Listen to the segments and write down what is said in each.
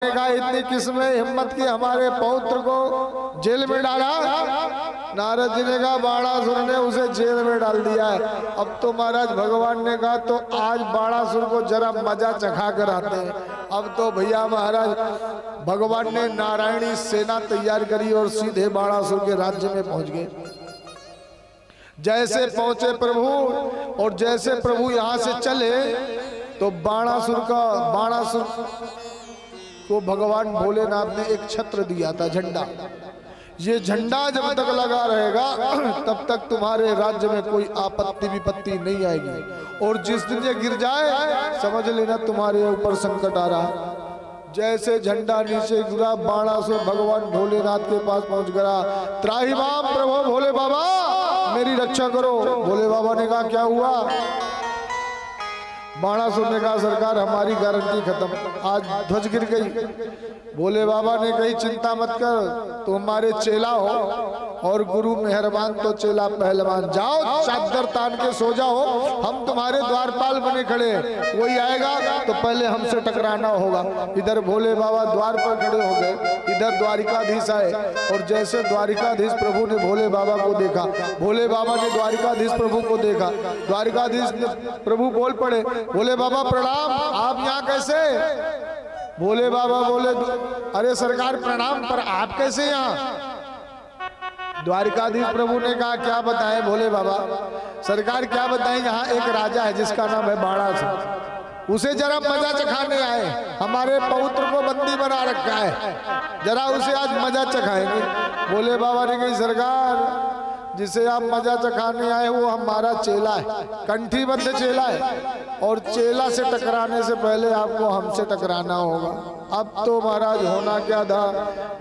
ने कहा इतनी किस्में हिम्मत की हमारे पौत्र को जेल में डाला। नारद जी ने कहा बाणासुर ने उसे जेल में डाल दिया है। अब तो महाराज भगवान ने कहा तो आज बाणासुर को जरा मजा चखा कर आते हैं। अब तो भैया महाराज भगवान ने नारायणी सेना तैयार करी और सीधे बाणासुर के राज्य में पहुंच गए। जैसे पहुंचे प्रभु और जैसे प्रभु यहाँ से चले तो बाणासुर को भगवान भोलेनाथ ने एक छत्र दिया था, झंडा। ये झंडा जब तक लगा रहेगा तब तक तुम्हारे राज्य में कोई आपत्ति विपत्ति नहीं आएगी, और जिस दिन ये गिर जाए समझ लेना तुम्हारे ऊपर संकट आ रहा है। जैसे झंडा नीचे गिरा बाणासुर भगवान भोलेनाथ के पास पहुंच गया। त्राहिमाम प्रभु भोले बाबा मेरी रक्षा करो। भोले बाबा ने कहा क्या हुआ? बाणासुर ने कहा सरकार हमारी गारंटी खत्म, आज ध्वज गिर गई। भोले बाबा ने कही चिंता मत कर, तुम हमारे चेला हो और गुरु मेहरबान तो चेला पहलवान। जाओ चादर तान के सो जाओ, हम तुम्हारे द्वारपाल बने खड़े, कोई आएगा तो पहले हमसे टकराना होगा। इधर भोले बाबा द्वार पर खड़े हो गए, इधर द्वारिकाधीश आए, और जैसे द्वारिकाधीश प्रभु ने भोले बाबा को देखा, भोले बाबा ने द्वारिकाधीश प्रभु को देखा, द्वारिकाधीश ने प्रभु बोल पड़े भोले बाबा प्रणाम, आप यहाँ कैसे? भोले बाबा बोले अरे सरकार प्रणाम, पर आप कैसे यहाँ? द्वारिकाधीश प्रभु ने कहा क्या बताएं भोले बाबा? सरकार क्या बताएं, यहाँ एक राजा है जिसका नाम है बाणासुर, उसे जरा मजा चखाने आए, हमारे पौत्र को बंदी बना रखा है, जरा उसे आज मजा चखाएंगे। भोले बाबा ने कही सरकार जिसे आप मजा चखाने आए वो हमारा चेला है, कंठीबद्ध चेला है, और चेला से टकराने से पहले आपको हमसे टकराना होगा। अब तो महाराज होना क्या था,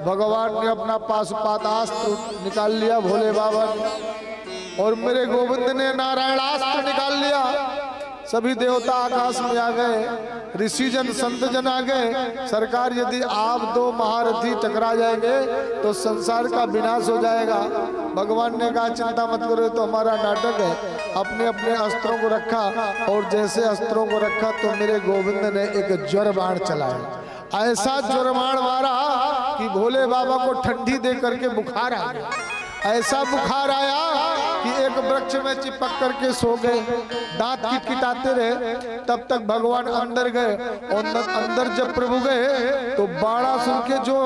भगवान ने अपना पाशुपतास्त्र निकाल लिया भोले बाबा ने, और मेरे गोविंद ने नारायणास्त्र निकाल लिया। सभी देवता आकाश में आ गए, ऋषि जन संत जन आ गए। सरकार यदि आप दो महारथी टकरा जाएंगे तो संसार का विनाश हो जाएगा। भगवान ने कहा चिंता मत करो, तो हमारा नाटक है। अपने अपने अस्त्रों को रखा, और जैसे अस्त्रों को रखा तो मेरे गोविंद ने एक ज्वर बाण चलाया। ऐसा ज्वर बाण मारा कि भोले बाबा को ठंडी दे करके बुखार आ गया। ऐसा बुखार आया कि एक वृक्ष में चिपक करके सो गए, दांत किटकिटाते रहे। तब तक भगवान अंदर गए, और अंदर जब प्रभु गए तो बाणासुर के जो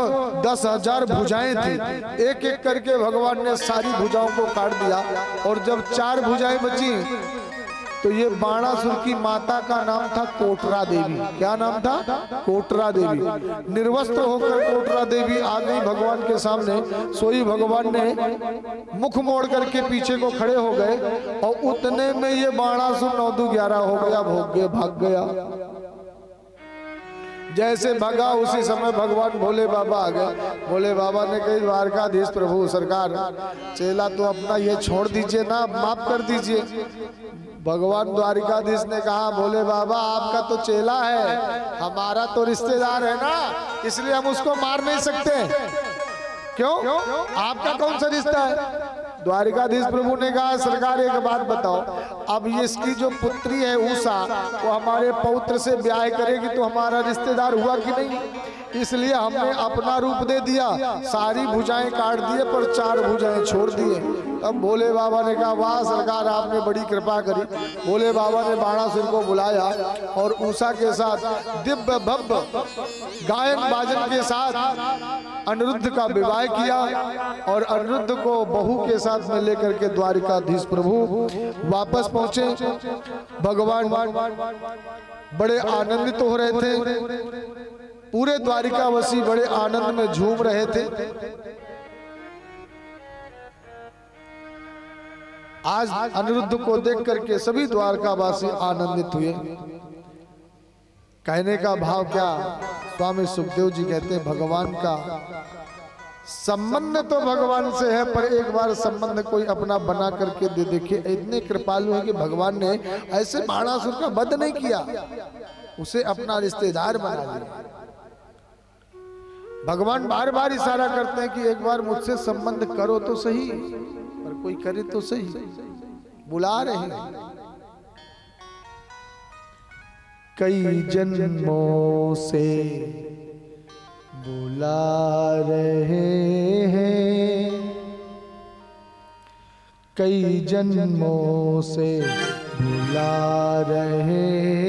10,000 भुजाएं थी, एक एक करके भगवान ने सारी भुजाओं को काट दिया। और जब 4 भुजाएं बची तो ये बाणासुर की माता का नाम था कोटरा देवी। क्या नाम था? कोटरा देवी। निर्वस्त्र होकर कोटरा देवी आ गई भगवान के सामने। सोई भगवान ने मुख मोड़ करके पीछे को खड़े हो गए, और उतने में ये बाणासुर 9-11 हो गया, भाग गया। जैसे भगा उसी समय भगवान भोले बाबा आ गए। भोले बाबा ने कही द्वारकाधीश प्रभु सरकार चेला तो अपना ये छोड़ दीजिए ना, माफ कर दीजिए। भगवान द्वारिकाधीश ने कहा भोले बाबा आपका तो चेला है, हमारा तो रिश्तेदार है ना, इसलिए हम उसको मार नहीं सकते। क्यों? आपका कौन सा रिश्ता है? द्वारिकाधीश प्रभु ने कहा सरकार एक बात बताओ, अब ये इसकी जो पुत्री है उषा, वो हमारे पौत्र से ब्याह करेगी तो हमारा रिश्तेदार हुआ कि नहीं? इसलिए हमने अपना रूप दे दिया, सारी भुजाएं काट दिए पर 4 भुजाएं छोड़ दिए। अब भोले बाबा ने कहा वाह सरकार आपने बड़ी कृपा करी। भोले बाबा ने बाणासुर को बुलाया और उषा के साथ दिव्य भव्य गायन बाजन के साथ अनिरुद्ध का विवाह किया, और अनिरुद्ध को बहू के साथ में लेकर के द्वारिकाधीश प्रभु वापस पहुंचे। भगवान बड़े आनंदित हो रहे थे, पूरे द्वारिकावासी बड़े आनंद में झूम रहे थे। आज अनिरुद्ध को देख करके सभी द्वारकावासी आनंदित हुए। कहने का भाव क्या, स्वामी सुखदेव जी कहते हैं भगवान का संबंध तो भगवान से है, पर एक बार संबंध कोई अपना बना करके दे देखे। इतने कृपालु है कि भगवान ने ऐसे बाणासुर का वध नहीं किया, उसे अपना रिश्तेदार बना लिया। भगवान बार बार इशारा करते हैं कि एक बार मुझसे संबंध करो तो सही, पर कोई करे तो सही, बुला रहे हैं। कई जन्मों से बुला रहे हैं, कई जन्मों से बुला रहे